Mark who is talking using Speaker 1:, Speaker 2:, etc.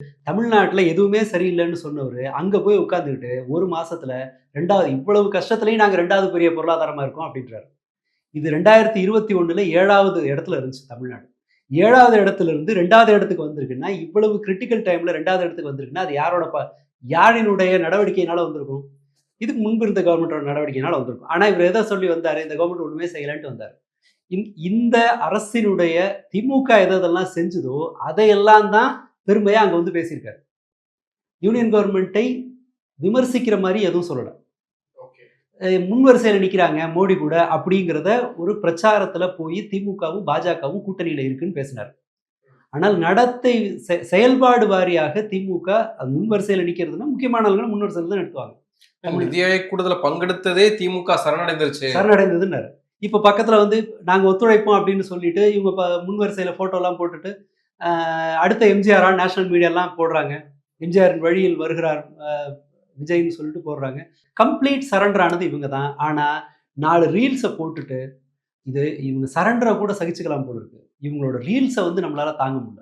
Speaker 1: தமிழ்நாட்டுல எதுவுமே சரியில்லன்னு சொன்னவரு, அங்க போய் உட்கார்ந்துகிட்டு 1 மாசத்துல 2வது இவ்வளவு கஷ்டத்திலயும் நாங்க 2வது பெரிய பொருளாதாரமா இருக்கோம் அப்படின்றாரு. இது 2021ல 7வது இடத்துல இருந்துச்சு தமிழ்நாடு. 7வது இடத்துல இருந்து 2வது இடத்துக்கு வந்திருக்குன்னா, இவ்வளவு கிரிட்டிக்கல் டைம்ல 2வது இடத்துக்கு வந்திருக்குன்னா, அது யாரினுடைய நடவடிக்கையினால வந்திருக்கும்? இதுக்கு முன்பு இருந்த கவர்மெண்டோட நடவடிக்கையினால வந்திருக்கும். ஆனா இவரு எத சொல்லி வந்தாரு? இந்த கவர்மெண்ட் ஒண்ணுமே செய்யலன்ட்டு வந்தாரு. இந்த அரசினுடைய திமுக எதெல்லாம் செஞ்சதோ, அதையெல்லாம் தான் பெருமையா அங்க வந்து பேசியிருக்காரு. யூனியன் கவர்மெண்ட்டை விமர்சிக்கிற மாரி எதுவும் சொல்லல. முன் வரிசையில நிக்கிறாங்க மோடி கூட அப்படிங்கிறத ஒரு பிரச்சாரத்துல போய் திமுகவும், பாஜகவும் கூட்டணியில இருக்குன்னு பேசினாரு. ஆனால் நடத்தை செயல்பாடு வாரியாக திமுக அது முன் வரிசையில நிக்கிறதுன்னா முக்கியமான ஆளுங்கள முன் வரிசையில தான் நிறுத்துவாங்க.
Speaker 2: நிதி ஆயோக் கூட்டத்துல பங்கெடுத்ததே திமுக சரணடைந்துருச்சு.
Speaker 1: சரணடைந்ததுன்னாரு. இப்ப பக்கத்துல வந்து நாங்க ஒத்துழைப்போம் அப்படின்னு சொல்லிட்டு இவங்க முன் வரிசையில போட்டோலாம் போட்டுட்டு, அடுத்த எம்ஜிஆரா நேஷனல் மீடியாலாம் போடுறாங்க. எம்ஜிஆரின் வழியில் வருகிறார் விஜய்ன்னு சொல்லிட்டு போடுறாங்க. கம்ப்ளீட் சரண்டர் ஆனது இவங்க தான். ஆனா 4 ரீல்ஸ போட்டுட்டு, இவங்க சரண்டர கூட சகிச்சுக்கலாம் போல இருக்கு. இவங்களோட ரீல்ஸ வந்து நம்மளால தாங்க முடியல.